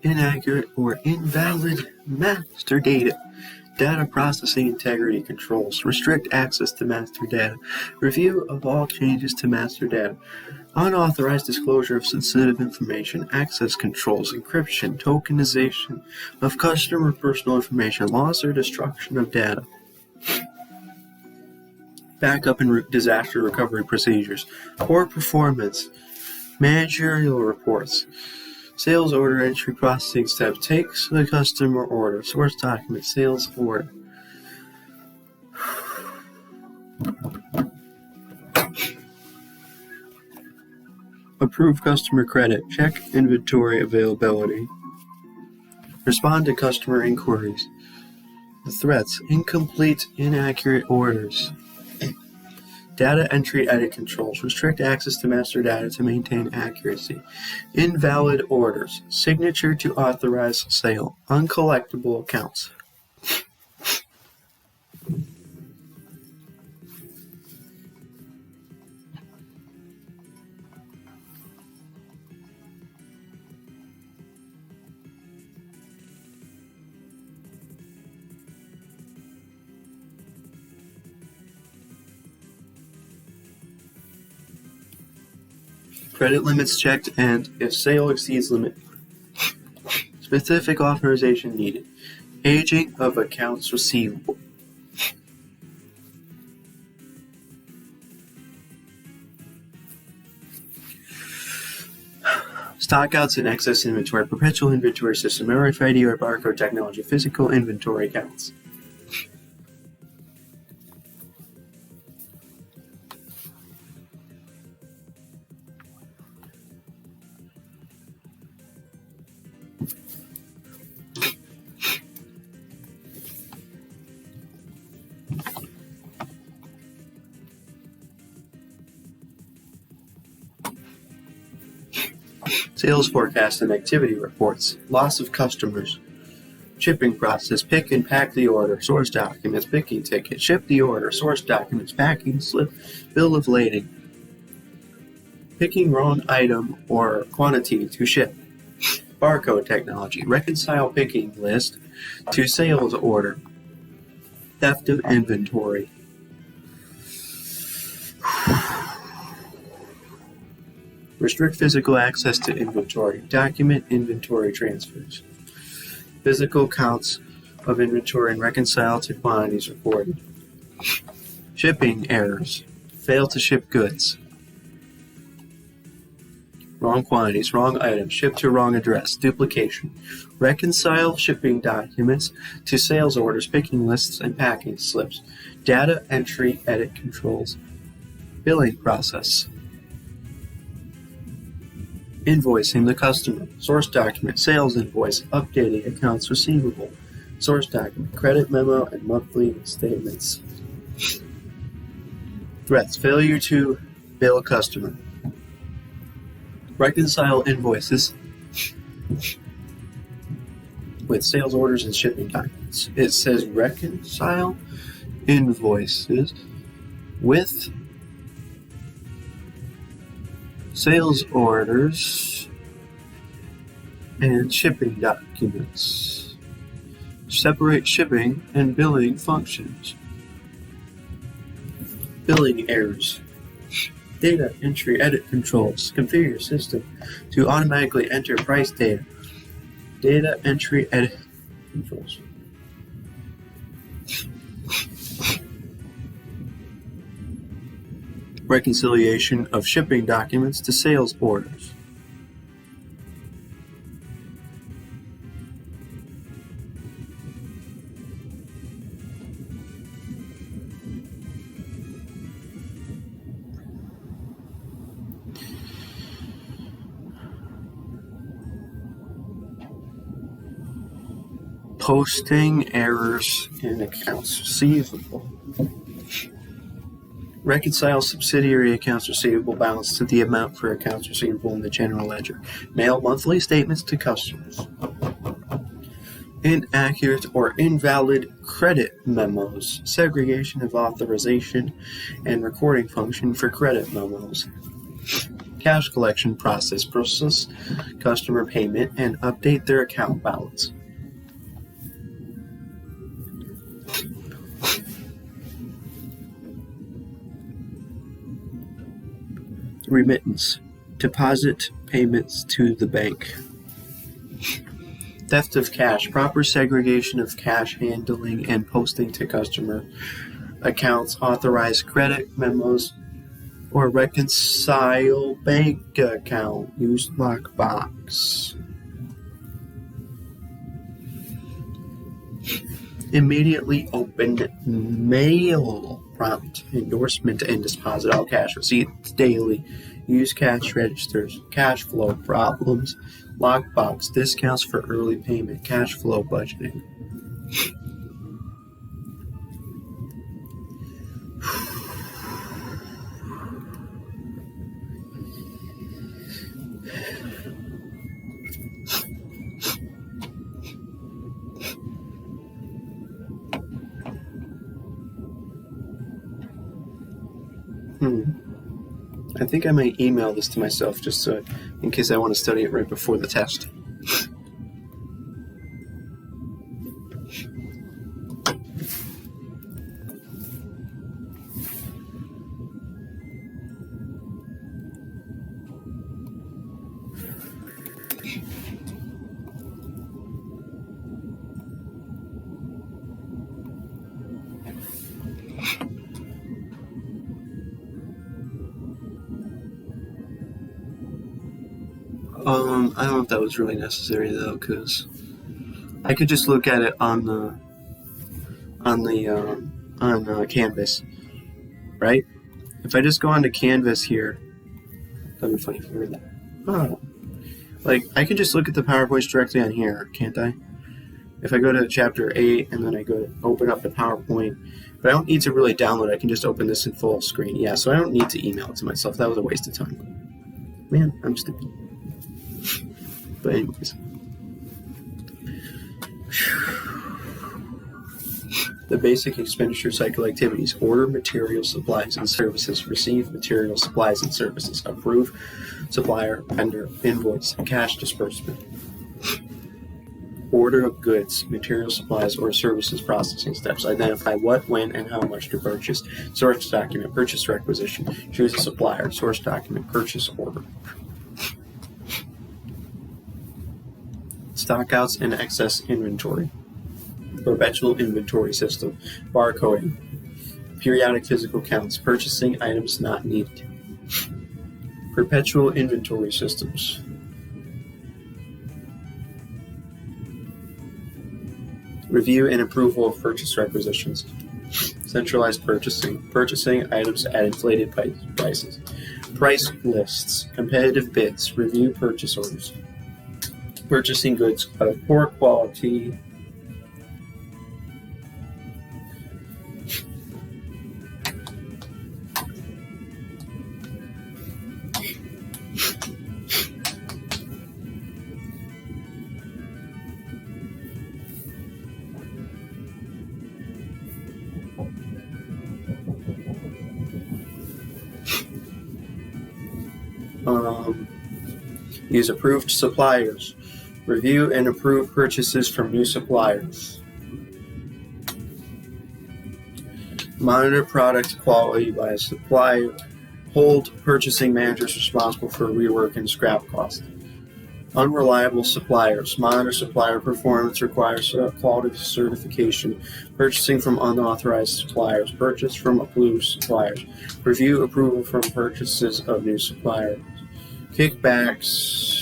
inaccurate, or invalid master data. Data processing integrity controls. Restrict access to master data. Review of all changes to master data. Unauthorized disclosure of sensitive information. Access controls. Encryption. Tokenization of customer personal information. Loss or destruction of data. Backup and disaster recovery procedures. Poor performance. Managerial reports. Sales order entry processing step. Takes the customer order. Source document. Sales order. Approve customer credit. Check inventory availability. Respond to customer inquiries. The threats. Incomplete, inaccurate orders. Data entry edit controls. Restrict access to master data to maintain accuracy. Invalid orders. Signature to authorize sale. Uncollectible accounts. Credit limits checked, and if sale exceeds limit, specific authorization needed. Aging of accounts receivable. Stockouts and excess inventory. Perpetual inventory system. RFID or barcode technology. Physical inventory counts. Sales forecast and activity reports. Loss of customers. Shipping process. Pick and pack the order. Source documents. Picking ticket. Ship the order. Source documents. Packing slip. Bill of lading. Picking wrong item or quantity to ship. Barcode technology. Reconcile picking list to sales order. Theft of inventory. Restrict physical access to inventory. Document inventory transfers. Physical counts of inventory and reconcile to quantities reported. Shipping errors. Fail to ship goods. Wrong quantities, wrong items, shipped to wrong address, duplication. Reconcile shipping documents to sales orders, picking lists, and packing slips. Data entry edit controls. Billing process. Invoicing the customer. Source document, sales invoice, updating accounts receivable. Source document, credit memo, and monthly statements. Threats, failure to bill customer. Reconcile invoices with sales orders and shipping documents. It says reconcile invoices with sales orders and shipping documents. Separate shipping and billing functions. Billing errors. Data entry edit controls. Configure your system to automatically enter price data. Data entry edit controls. Reconciliation of shipping documents to sales orders. Posting errors in accounts receivable. Reconcile subsidiary accounts receivable balance to the amount for accounts receivable in the general ledger. Mail monthly statements to customers. Inaccurate or invalid credit memos. Segregation of authorization and recording function for credit memos. cash collection process customer payment, and update their account balance. Remittance, deposit payments to the bank. Theft of cash, proper segregation of cash handling and posting to customer accounts, authorize credit memos, or reconcile bank account, use lockbox. Immediately open mail, prompt endorsement and deposit all cash receipts daily, use cash registers, cash flow problems, lockbox, discounts for early payment, cash flow budgeting. I think I might email this to myself just so in case I want to study it right before the test. I don't know if that was really necessary though, because I could just look at it on Canvas, right? If I just go onto Canvas here, that'd be funny if you heard that. Oh, like I can just look at the PowerPoints directly on here, can't I? If I go to chapter 8 and then I go to open up the PowerPoint, but I don't need to really download it. I can just open this in full screen. Yeah, so I don't need to email it to myself. That was a waste of time. Man, I'm stupid. But anyways. The basic expenditure cycle activities: order materials, supplies, and services, receive materials, supplies, and services, approve supplier, vendor, invoice, cash disbursement. Order of goods, materials, supplies, or services processing steps. Identify what, when, and how much to purchase. Source document, purchase requisition. Choose a supplier. Source document, purchase order. Stockouts and excess inventory. Perpetual inventory system. Barcoding. Periodic physical counts. Purchasing items not needed. Perpetual inventory systems. Review and approval of purchase requisitions. Centralized purchasing. Purchasing items at inflated prices. Price lists. Competitive bids. Review purchase orders. Purchasing goods of poor quality. Use approved suppliers. Review and approve purchases from new suppliers. Monitor product quality by a supplier. Hold purchasing managers responsible for rework and scrap cost. Unreliable suppliers. Monitor supplier performance. Requires quality certification. Purchasing from unauthorized suppliers. Purchase from approved suppliers. Review approval from purchases of new suppliers. Kickbacks.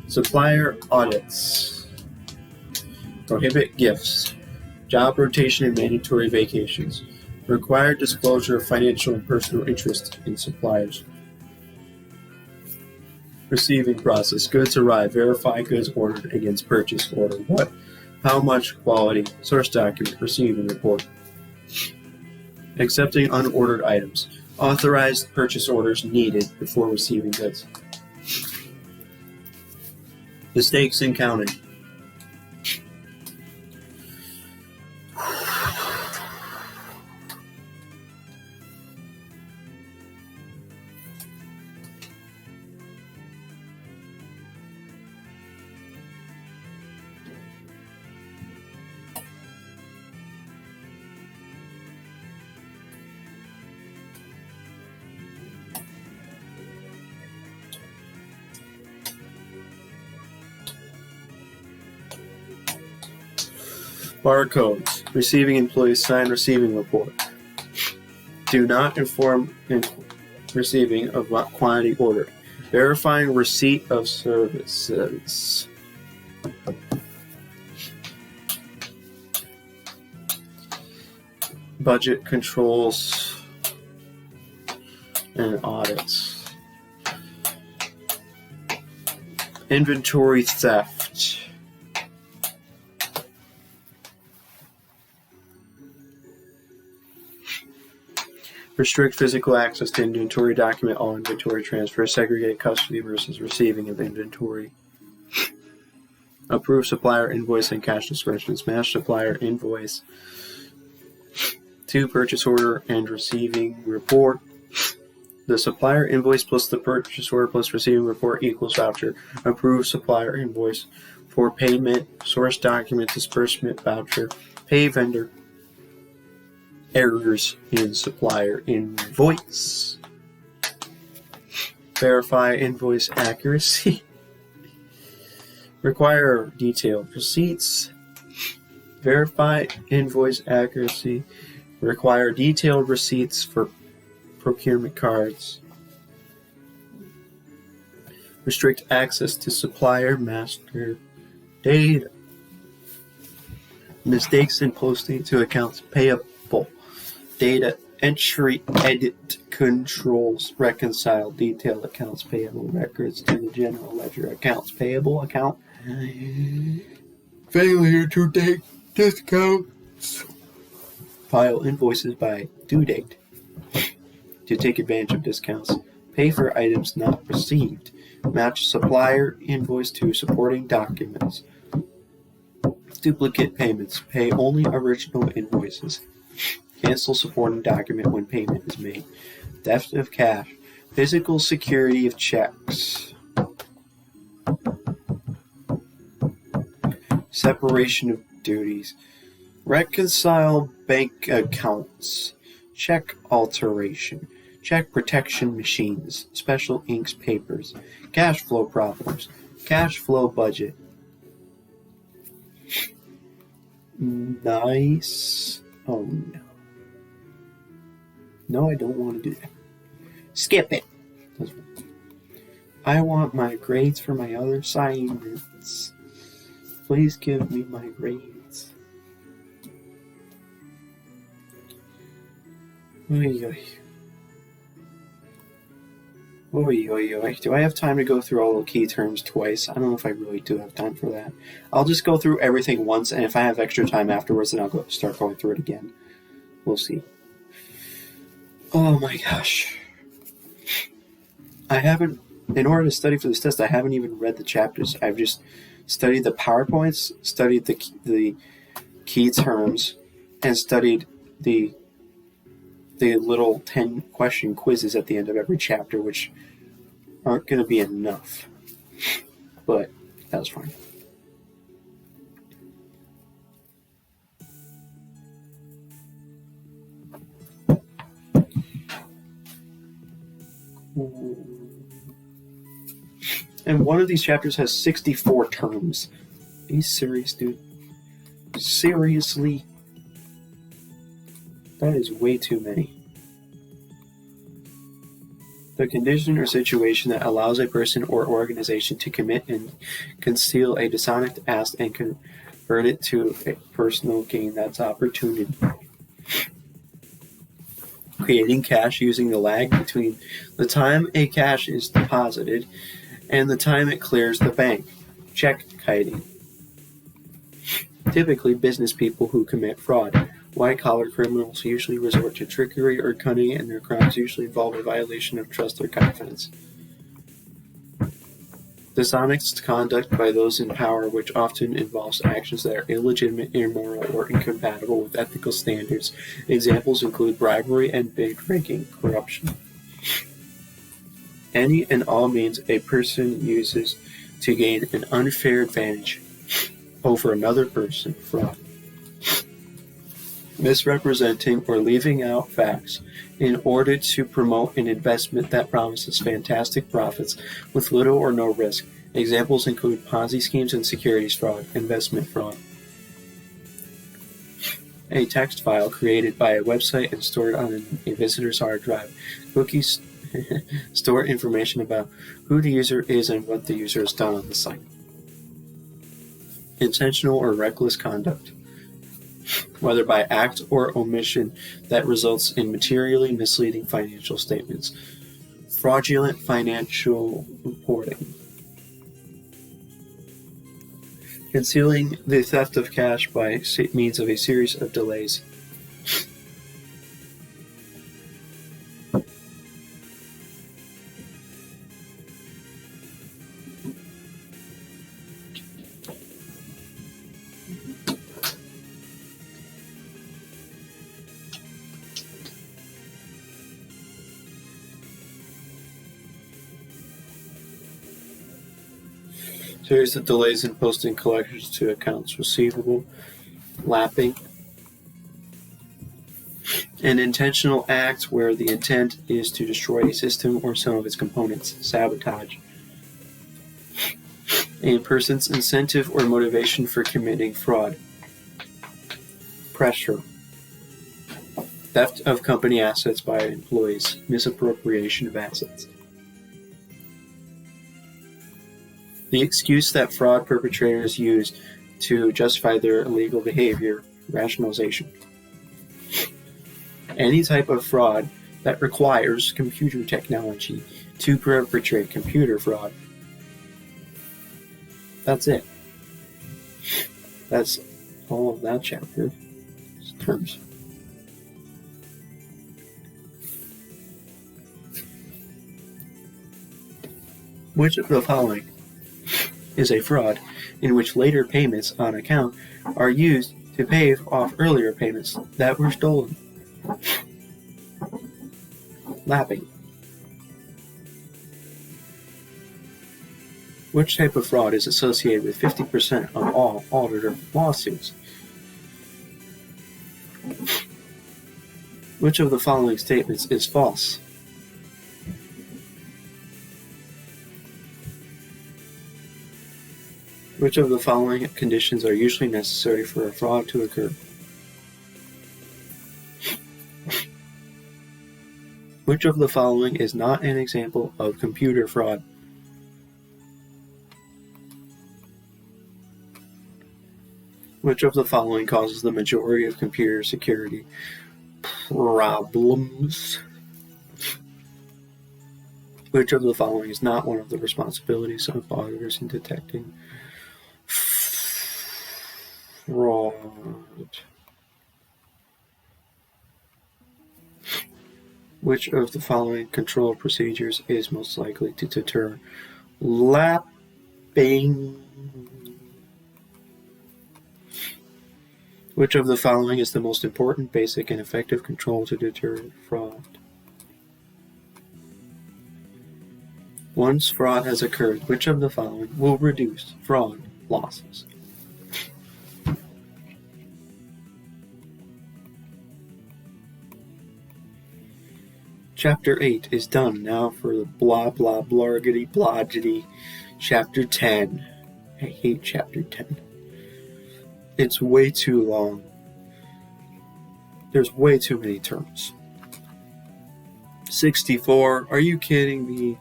Supplier audits. Prohibit gifts. Job rotation and mandatory vacations. Required disclosure of financial and personal interest in suppliers. Receiving process. Goods arrive. Verify goods ordered against purchase order. What? How much? Quality. Source document. Receiving report. Accepting unordered items. Authorized purchase orders needed before receiving goods. Mistakes in counting. Barcodes. Receiving employees sign receiving report. Do not inform receiving of quantity ordered. Verifying receipt of services. Budget controls and audits. Inventory theft. Restrict physical access to inventory, document all inventory transfers, segregate custody versus receiving of inventory. Approve supplier invoice and cash disbursements, match supplier invoice to purchase order and receiving report. The supplier invoice plus the purchase order plus receiving report equals voucher. Approve supplier invoice for payment, source document, disbursement voucher, pay vendor. Errors in supplier invoice. Verify invoice accuracy. Require detailed receipts. Verify invoice accuracy. Require detailed receipts for procurement cards. Restrict access to supplier master data. Mistakes in posting to accounts payable. Data entry edit controls. Reconcile detailed accounts payable records to the general ledger. Accounts payable account. Failure to take discounts. File invoices by due date to take advantage of discounts. Pay for items not received. Match supplier invoice to supporting documents. Duplicate payments. Pay only original invoices. Cancel supporting document when payment is made. Theft of cash. Physical security of checks. Separation of duties. Reconcile bank accounts. Check alteration. Check protection machines. Special inks papers. Cash flow problems. Cash flow budget. Nice. Oh no. No, I don't want to do that. Skip it. I want my grades for my other assignments. Please give me my grades. Oy, oy. Oy, oy, oy. Do I have time to go through all the key terms twice? I don't know if I really do have time for that. I'll just go through everything once, and if I have extra time afterwards, then I'll start going through it again. We'll see. Oh my gosh. In order to study for this test, I haven't even read the chapters. I've just studied the PowerPoints, studied the key terms, and studied the little 10-question quizzes at the end of every chapter, which aren't going to be enough. But that was fine. And one of these chapters has 64 terms. Are you serious, dude? Seriously? That is way too many. The condition or situation that allows a person or organization to commit and conceal a dishonest act and convert it to a personal gain. That's opportunity. Creating cash using the lag between the time a cash is deposited and the time it clears the bank. Check kiting. Typically, business people who commit fraud. White-collar criminals usually resort to trickery or cunning, and their crimes usually involve a violation of trust or confidence. Dishonest conduct by those in power, which often involves actions that are illegitimate, immoral, or incompatible with ethical standards. Examples include bribery and big-drinking corruption. Any and all means a person uses to gain an unfair advantage over another person. Fraud. Misrepresenting or leaving out facts in order to promote an investment that promises fantastic profits with little or no risk. Examples include Ponzi schemes and securities fraud, investment fraud. a text file created by a website and stored on a visitor's hard drive. Cookies store information about who the user is and what the user has done on the site. Intentional or reckless conduct, whether by act or omission, that results in materially misleading financial statements. Fraudulent financial reporting. Concealing the theft of cash by means of a series of delays. Series of delays in posting collections to accounts receivable. Lapping. An intentional act where the intent is to destroy a system or some of its components. Sabotage. A person's incentive or motivation for committing fraud. Pressure. Theft of company assets by employees. Misappropriation of assets. The excuse that fraud perpetrators use to justify their illegal behavior. Rationalization. Any type of fraud that requires computer technology to perpetrate computer fraud. That's it. That's all of that chapter. Terms. Which of the following is a fraud in which later payments on account are used to pay off earlier payments that were stolen? Lapping. Which type of fraud is associated with 50% of all auditor lawsuits? Which of the following statements is false? Which of the following conditions are usually necessary for a fraud to occur? Which of the following is not an example of computer fraud? Which of the following causes the majority of computer security problems? Which of the following is not one of the responsibilities of auditors in detecting fraud? Which of the following control procedures is most likely to deter lapping? Which of the following is the most important, basic, and effective control to deter fraud? Once fraud has occurred, which of the following will reduce fraud losses? Chapter 8 is done. Now for the blah blah blargity blodgity. Chapter 10. I hate Chapter 10. It's way too long. There's way too many terms. 64. Are you kidding me?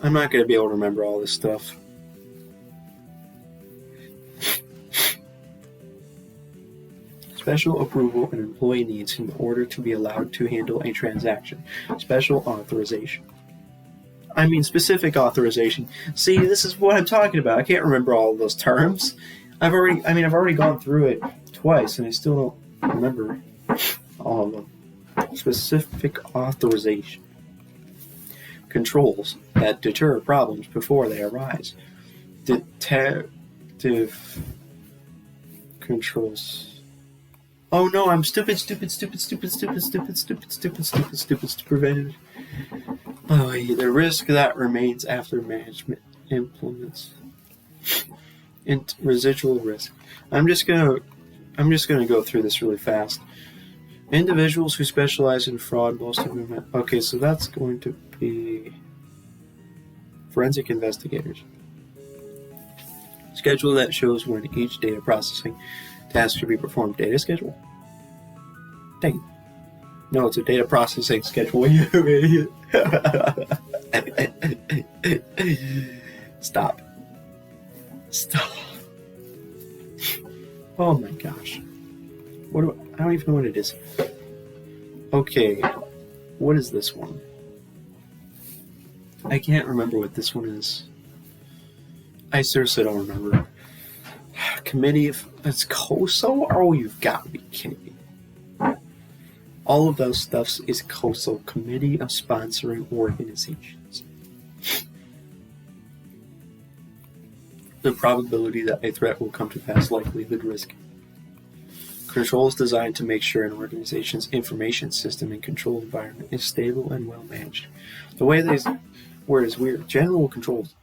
I'm not going to be able to remember all this stuff. Special approval an employee needs in order to be allowed to handle a transaction. Special authorization. I mean specific authorization. See, this is what I'm talking about. I can't remember all of those terms. I've already gone through it twice and I still don't remember all of them. Specific authorization. Controls that deter problems before they arise. Detective controls. Oh no, I'm stupid. Preventive. Oh, the risk that remains after management implements. And residual risk. I'm just gonna go through this really fast. Individuals who specialize in fraud, most of them. Okay, so that's going to be forensic investigators. Schedule that shows when each data processing Task to be performed. Data schedule. Dang it. No, it's a data processing schedule, you idiot. Stop. Oh my gosh. I don't even know what it is. Okay. What is this one? I can't remember what this one is. I seriously don't remember. Committee of... It's COSO? Oh, you've got to be kidding me. All of those stuffs is COSO, Committee of Sponsoring Organizations. The probability that a threat will come to pass, likelihood, risk. Controls designed to make sure an organization's information system and control environment is stable and well managed. The way they word is weird. General controls.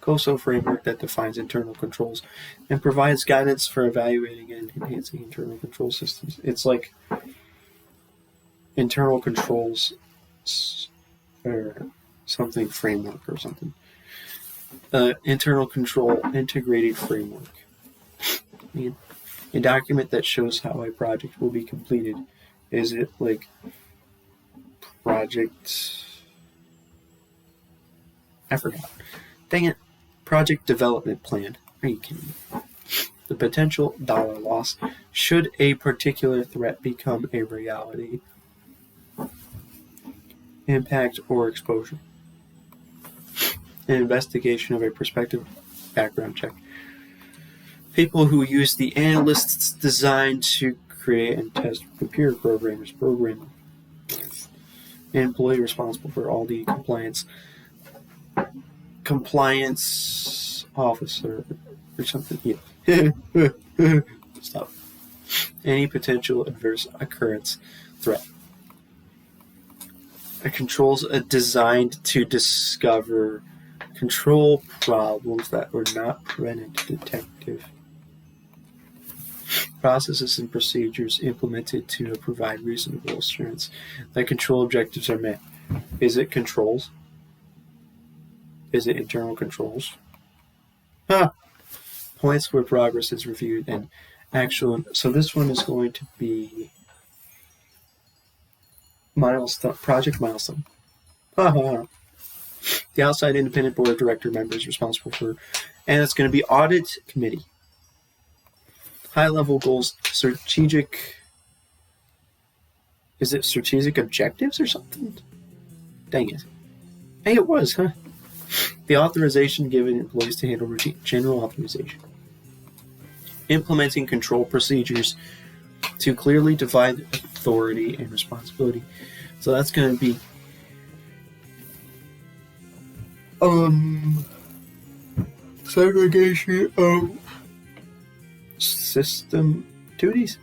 COSO framework that defines internal controls and provides guidance for evaluating and enhancing internal control systems. It's like internal controls or something framework or something. Internal control integrated framework. A document that shows how a project will be completed. Is it like project... I forgot. Dang it. Project development plan. Are you kidding me? The potential dollar loss should a particular threat become a reality. Impact or exposure. An investigation of a prospective background check. People who use the analysts designed to create and test computer programmers. An employee responsible for all the compliance officer or something. Yeah. Stop. Any potential adverse occurrence threat. Controls designed to discover control problems that were not preventative detective. Processes and procedures implemented to provide reasonable assurance that control objectives are met. Is it controls? Is it internal controls? Points where progress is reviewed and actual. So this one is going to be project milestone. The outside independent board of director members responsible for, and it's going to be audit committee. High level goals, strategic. Is it strategic objectives or something? Dang it. Hey, it was, huh? The authorization given employees to handle routine. General authorization. Implementing control procedures to clearly divide authority and responsibility. So that's going to be segregation of systems duties.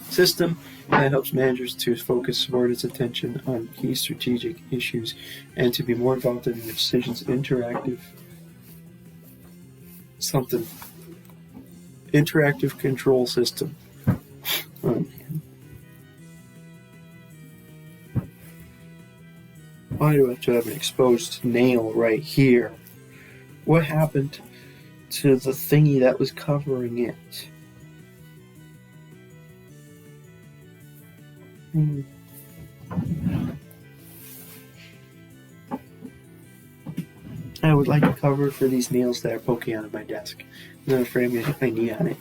System that helps managers to focus subordinates' attention on key strategic issues and to be more involved in their decisions. Interactive control system. Oh, man. Why do I have to have an exposed nail right here? What happened to the thingy that was covering it? I would like a cover for these nails that are poking out of my desk. I'm afraid I'm going to hit my knee on it.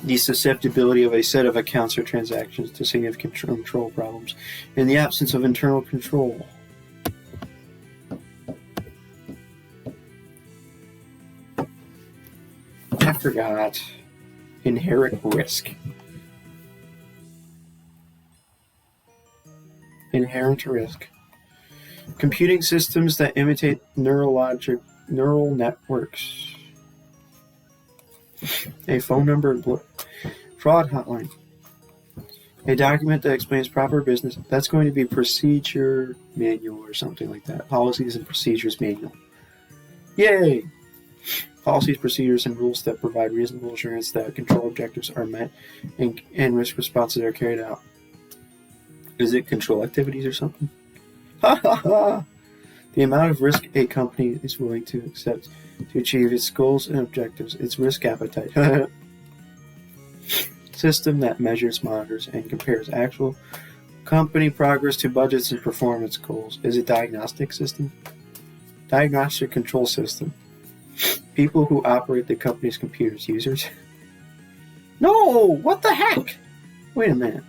The susceptibility of a set of accounts or transactions to significant control problems in the absence of internal control. I forgot. Inherent risk. Inherent risk. Computing systems that imitate neural networks. A phone number and fraud hotline. A document that explains proper business. That's going to be procedure manual or something like that. Policies and procedures manual. Yay! Policies, procedures, and rules that provide reasonable assurance that control objectives are met and risk responses are carried out. Is it control activities or something? Ha ha ha! The amount of risk a company is willing to accept to achieve its goals and objectives, its risk appetite. System that measures, monitors, and compares actual company progress to budgets and performance goals. Is it diagnostic system? Diagnostic control system. People who operate the company's computers. Users? No! What the heck? Wait a minute.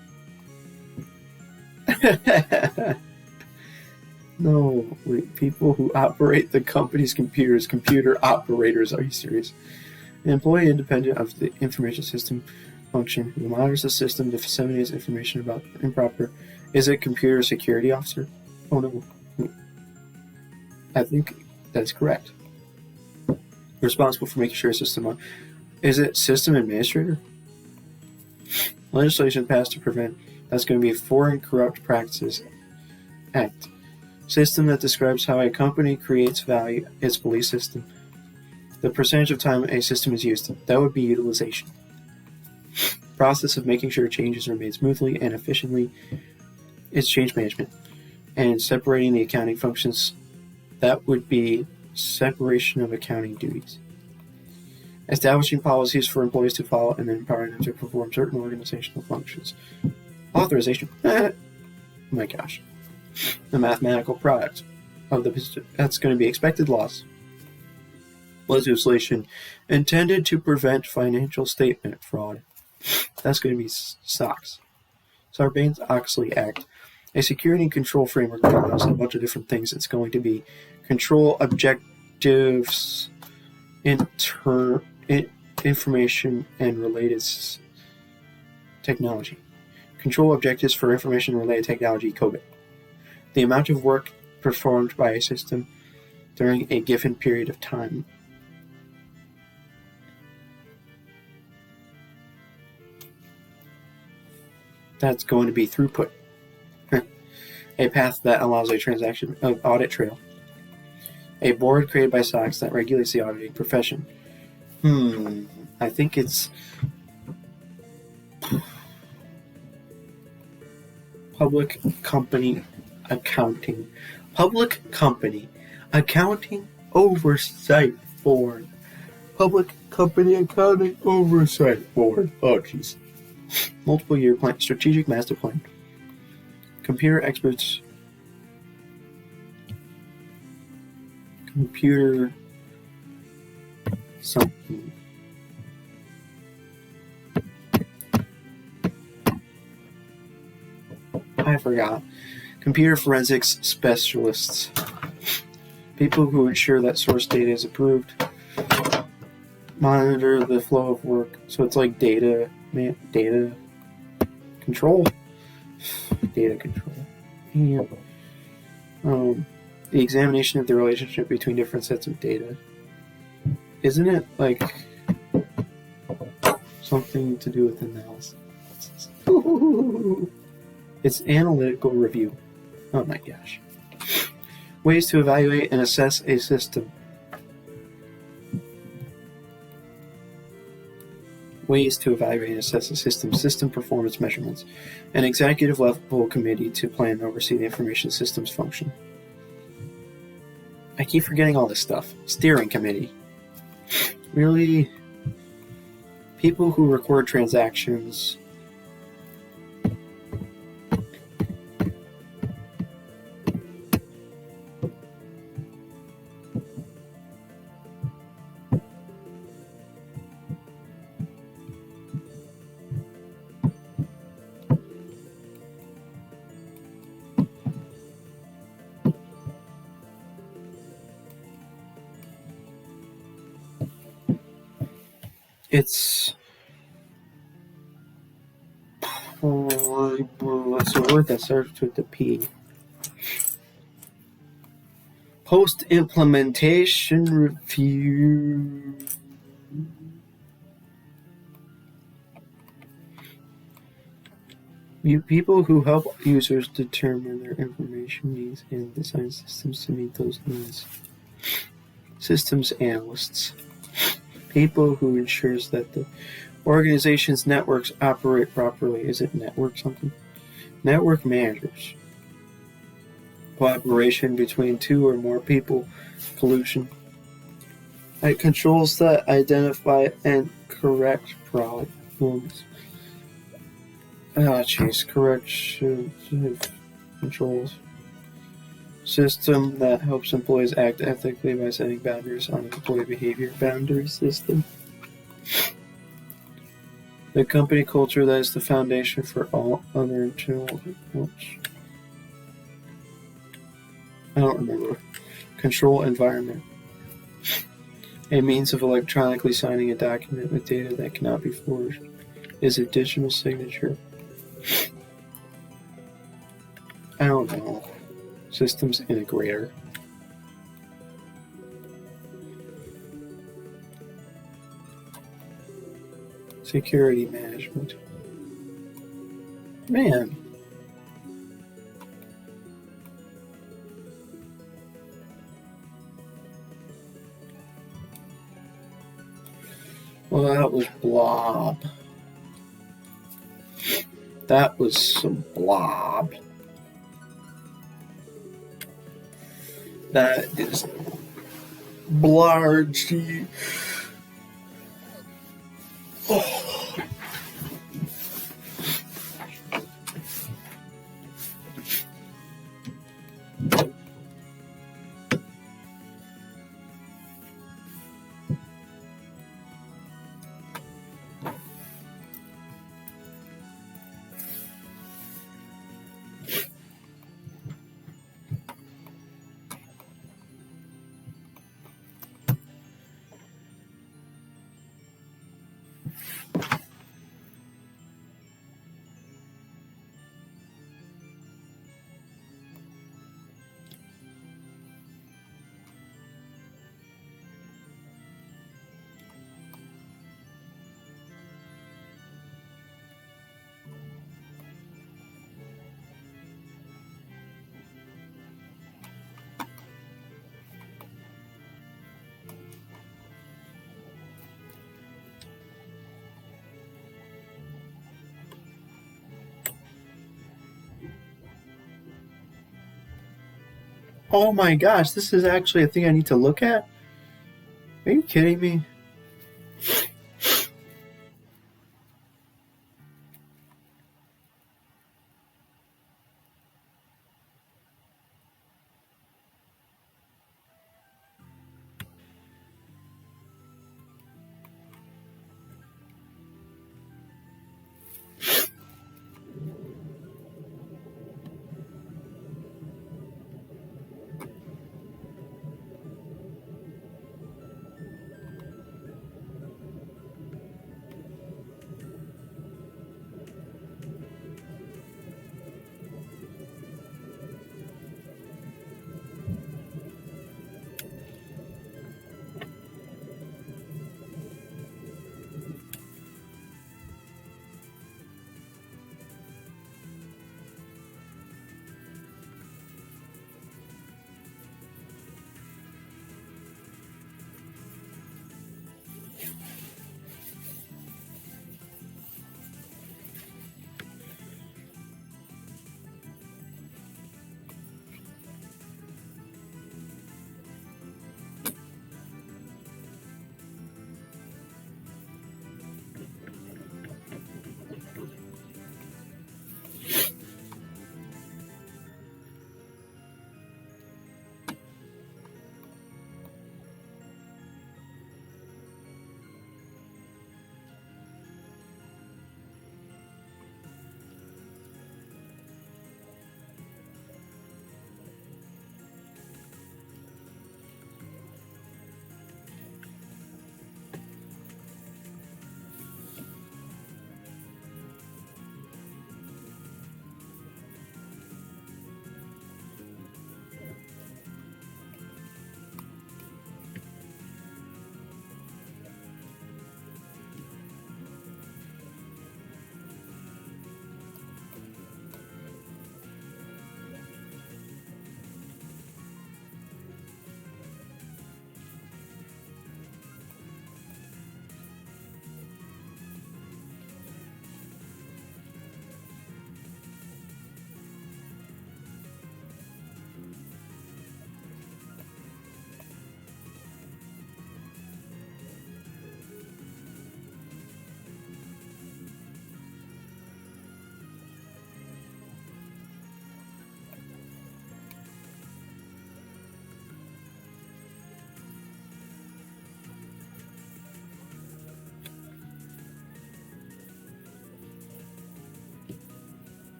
No, wait. People who operate the company's computers. Computer operators. Are you serious? An employee independent of the information system function who monitors the system to disseminate information about improper. Is it computer security officer? Oh no. I think that's correct. Responsible for making sure a system. Is it system administrator? Legislation passed to prevent. That's going to be Foreign Corrupt Practices Act. System that describes how a company creates value, its belief system. The percentage of time a system is used. That would be utilization. Process of making sure changes are made smoothly and efficiently is change management. And separating the accounting functions. That would be separation of accounting duties. Establishing policies for employees to follow and then empowering them to perform certain organizational functions. Authorization. Oh my gosh. The mathematical product of the that's going to be expected loss. Legislation intended to prevent financial statement fraud. That's going to be SOX. Sarbanes-Oxley Act. A security and control framework that allows a bunch of different things. It's going to be control objectives, information and related technology. Control objectives for information related technology, COBIT. The amount of work performed by a system during a given period of time. That's going to be throughput. A path that allows a transaction of audit trail. A board created by SOX that regulates the auditing profession. I think it's Public Company Accounting. Public Company Accounting Oversight Board. Public Company Accounting Oversight Board. Oh, jeez. Multiple year plan. Strategic master plan. Computer experts. Computer something. I forgot. Computer forensics specialists. People who ensure that source data is approved. Monitor the flow of work. So it's like data control. Data control. Yeah. The examination of the relationship between different sets of data. Isn't it like something to do with analysis? It's analytical review. Oh my gosh. Ways to evaluate and assess a system. Ways to evaluate and assess a system. System performance measurements. An executive level committee to plan and oversee the information systems function. I keep forgetting all this stuff. Steering committee. Really? People who record transactions. It's what's a word that starts with the P? Post-implementation review. People who help users determine their information needs and design systems to meet those needs. Systems analysts. People who ensures that the organization's networks operate properly. Is it network something? Network managers. cooperation between two or more people, collusion. It controls that identify and correct problems. Correction controls. System that helps employees act ethically by setting boundaries on employee behavior. Boundary system. The company culture that is the foundation for all other internal reports. I don't remember. Control environment. A means of electronically signing a document with data that cannot be forged is a digital signature. I don't know. Systems integrator. Security management. Man. Well, that was blob. That was some blob. That is blargy. Oh. Oh my gosh, this is actually a thing I need to look at? Are you kidding me?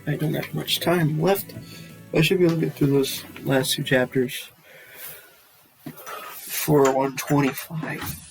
I don't have much time left. I should be able to get through those last two chapters for 125.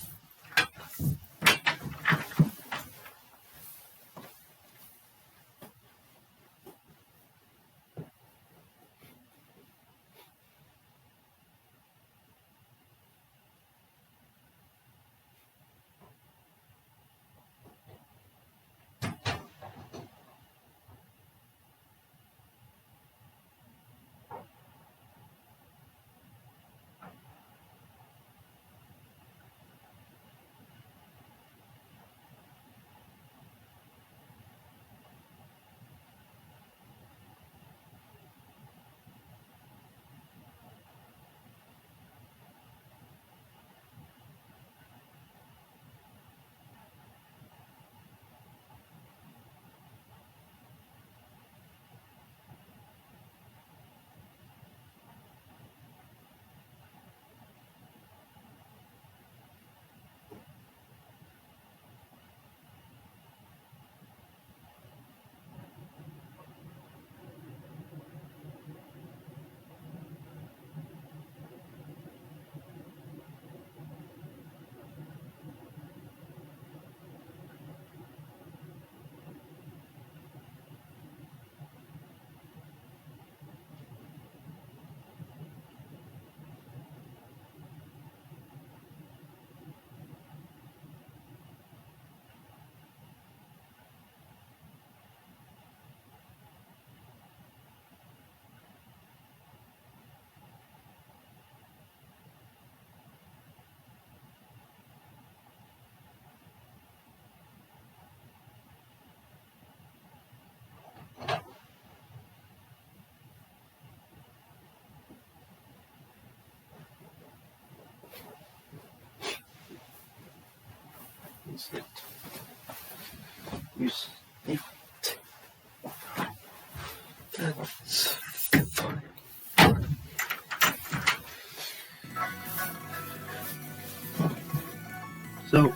So,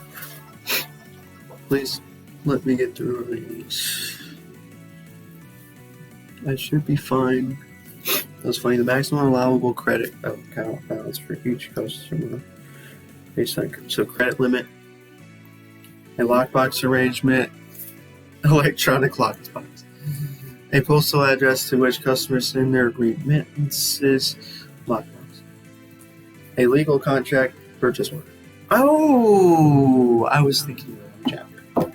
please let me get through these. I should be fine. That's funny. The maximum allowable credit account balance for each customer based on credit limit, a lockbox arrangement, electronic lockbox, a postal address to which customers send their remittances, lockbox, a legal contract, purchase order. Oh, I was thinking of the chapter.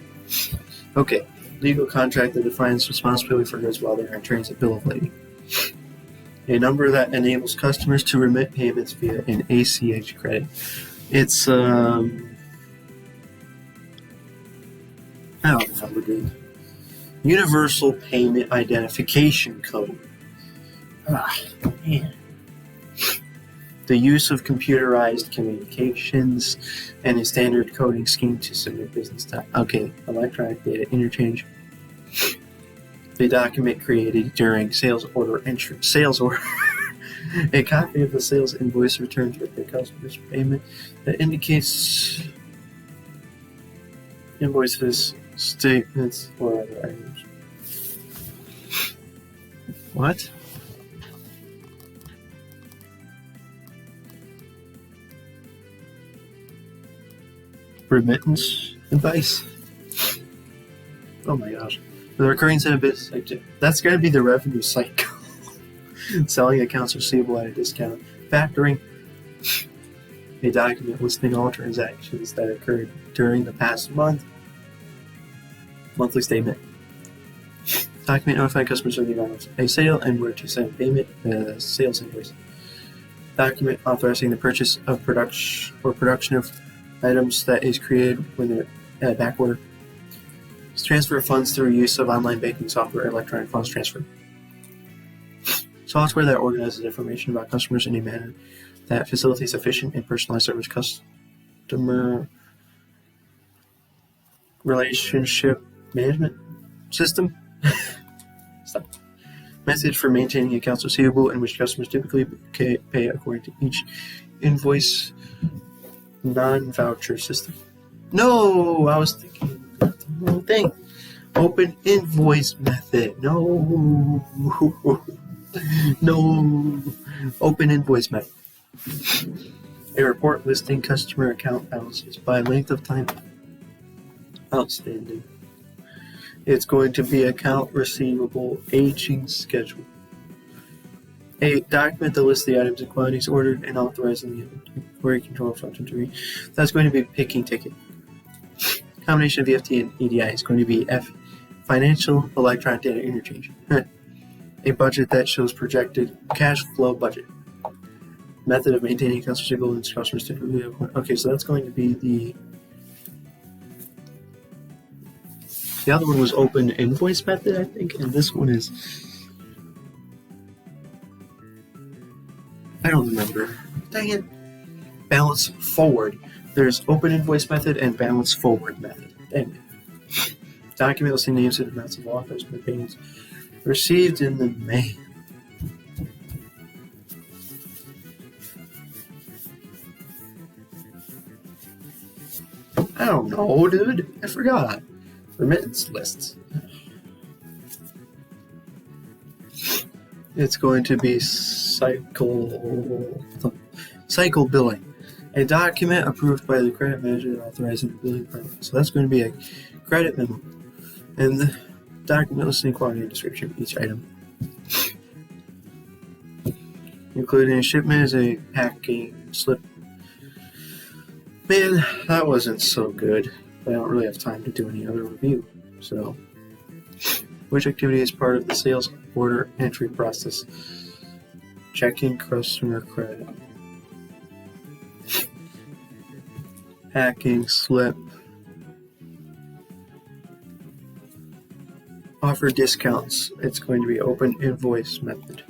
Okay, legal contract that defines responsibility for goods while they are in transit, bill of lading. A number that enables customers to remit payments via an ACH credit. It's Universal Payment Identification Code. Man. The use of computerized communications and a standard coding scheme to submit business data. Okay, electronic data interchange. The document created during sales order entry. Sales order. A copy of the sales invoice returned with the customer's payment that indicates invoices, statements, or other items. What? Remittance advice. Oh my gosh. The recurring set of business activity. That's got to be the revenue cycle. Selling accounts receivable at a discount. Factoring. A document listing all transactions that occurred during the past month. Monthly statement. Document notifying customers of the amount of a sale and where to send payment. Sales invoice. Document authorizing the purchase of production of items that is created when they're back order. Transfer of funds through use of online banking software or electronic funds transfer. Software that organizes information about customers in a manner that facilitates efficient and personalized service. Customer relationship management system. Stop. Method for maintaining accounts receivable in which customers typically pay according to each invoice. Non-voucher system. No, I was thinking about the wrong thing. Open invoice method. No. No. Open invoice method. A report listing customer account balances by length of time outstanding. It's going to be account receivable aging schedule. A document that lists the items and quantities ordered and authorizing the inventory control function to read. That's going to be picking ticket. Combination of EFT and EDI is going to be F. Financial electronic data interchange. A budget that shows projected cash flow budget. Method of maintaining accounts receivable and customers typically. Okay, so that's going to be the other one was open invoice method, I think, and this one is, I don't remember. Dang it. Balance forward. There's open invoice method and balance forward method. Dang it. Document listing names and amounts of offers and payments received in the mail. I don't know, dude. I forgot. Remittance lists. It's going to be cycle billing. A document approved by the credit manager authorizing the billing process. So that's going to be a credit memo. And the document listing quantity and description of each item. Including a shipment as a packing slip. Man, that wasn't so good. I don't really have time to do any other review. So, which activity is part of the sales order entry process? Checking customer credit. Packing slip. Offer discounts. It's going to be open invoice method.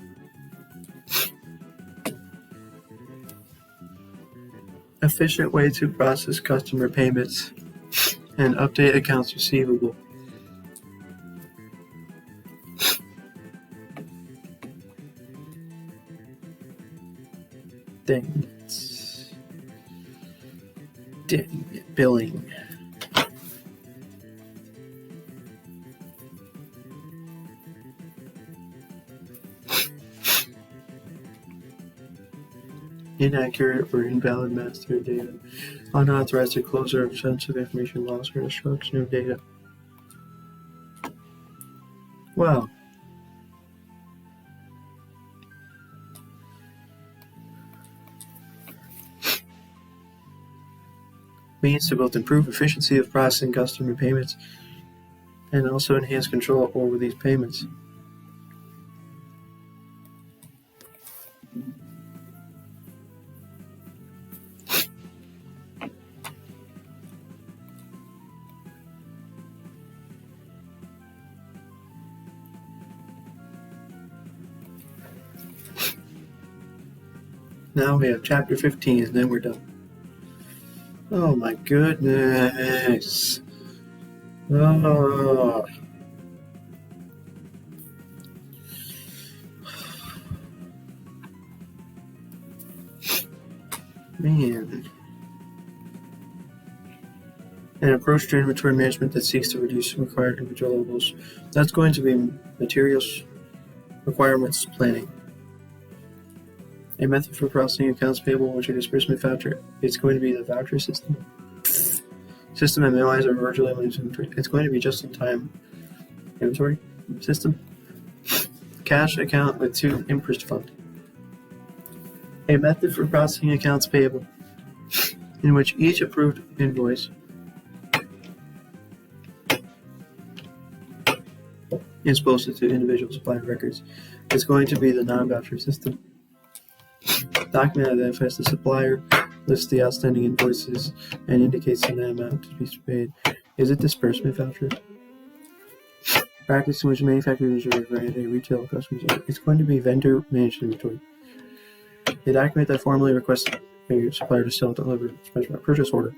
Efficient way to process customer payments and update accounts receivable. Dang it. Billing. Inaccurate or invalid master data. Unauthorized disclosure of sensitive information, loss or destruction of data. Wow. Means to both improve efficiency of processing customer payments and also enhance control over these payments. Now we have chapter 15 and then we're done. Oh my goodness. Oh. Man. An approach to inventory management that seeks to reduce required inventory levels. That's going to be materials requirements planning. A method for processing accounts payable, which a disbursement voucher. It's going to be the voucher system. System and minimize or virtually eliminate inventory. It's going to be just-in-time inventory system. Cash account with 2 interest fund. A method for processing accounts payable, in which each approved invoice is posted to individual supplier records. It's going to be the non-voucher system. Document identifies the supplier, lists the outstanding invoices, and indicates the net amount to be paid. Is it disbursement voucher? Practice in which manufacturers are granted a retail customer. It's going to be vendor managed inventory. A document that formally requests a supplier to sell, deliver, special purchase order.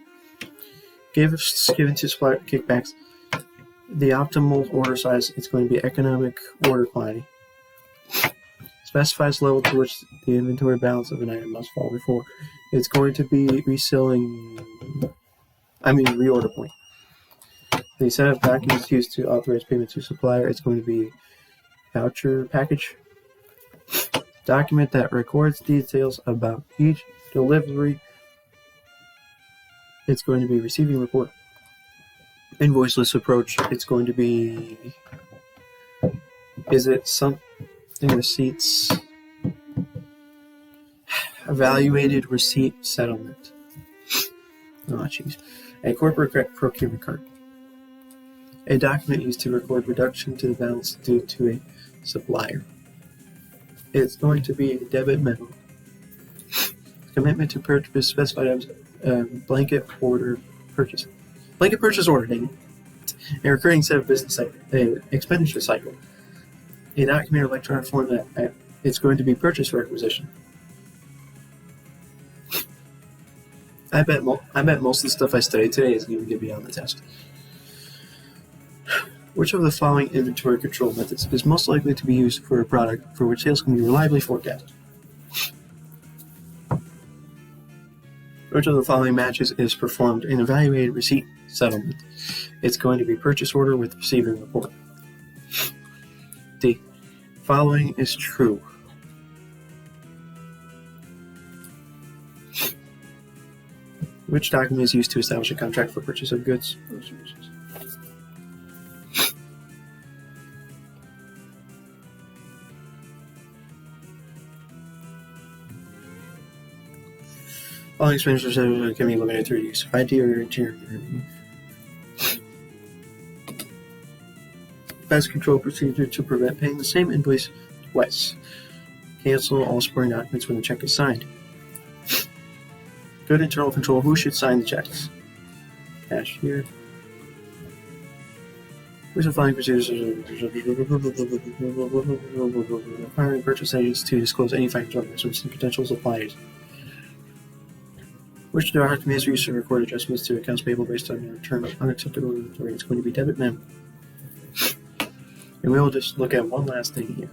Gifts given to supplier kickbacks. The optimal order size. It's going to be economic order quantity. Specifies level to which the inventory balance of an item must fall before. It's going to be reorder point. The set of documents used to authorize payment to supplier is going to be voucher package. Document that records details about each delivery. It's going to be receiving report. Invoice list approach. It's going to be, is it something receipts? Evaluated receipt settlement. Oh, jeez. A corporate procurement card. A document used to record reduction to the balance due to a supplier. It's going to be a debit memo. Commitment to purchase specified items. Blanket order purchase. Blanket purchase order, dang it. A recurring set of business expenditure cycle. A document or electronic format. It's going to be purchase requisition. I bet most of the stuff I studied today isn't even going to be on the test. Which of the following inventory control methods is most likely to be used for a product for which sales can be reliably forecasted? Which of the following matches is performed in evaluated receipt settlement? It's going to be purchase order with receiving report. D. Following is true. Which document is used to establish a contract for purchase of goods or services? Following expenditures can be limited through use of IT or interior. Best control procedure to prevent paying the same invoice twice. Cancel all supporting documents when the check is signed. Good internal control. Who should sign the checks? Cashier. Which of the following procedures requiring purchase agents to disclose any financial adjustments to potential suppliers? Which documents are used to record adjustments to accounts payable based on a return of unacceptable inventory? It's going to be debit memo. And we will just look at one last thing here,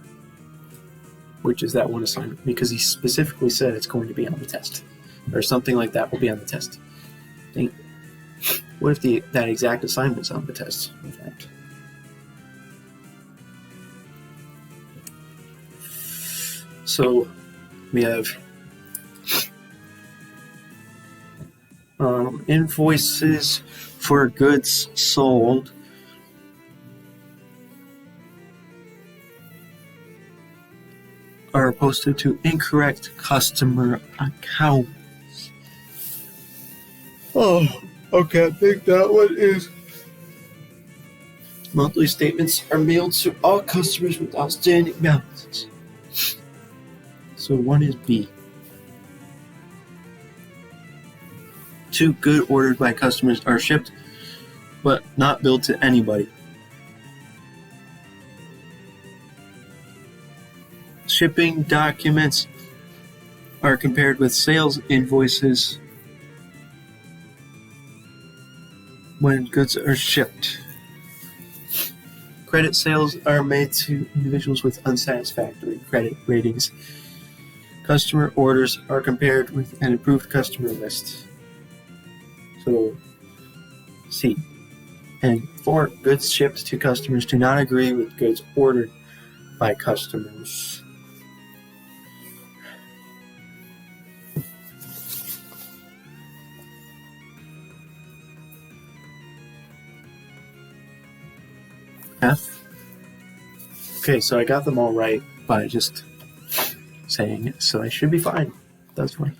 which is that one assignment, because he specifically said it's going to be on the test. Or something like that will be on the test. Dang. What if that exact assignment is on the test, in fact? So, we have invoices for goods sold. Are posted to incorrect customer accounts. Oh, okay, I think that one is. Monthly statements are mailed to all customers with outstanding balances. So one is B. 2 good ordered by customers are shipped, but not billed to anybody. Shipping documents are compared with sales invoices when goods are shipped. Credit sales are made to individuals with unsatisfactory credit ratings. Customer orders are compared with an approved customer list. So, C. And 4, goods shipped to customers do not agree with goods ordered by customers. F. Okay, so I got them all right by just saying it, so I should be fine. That's fine.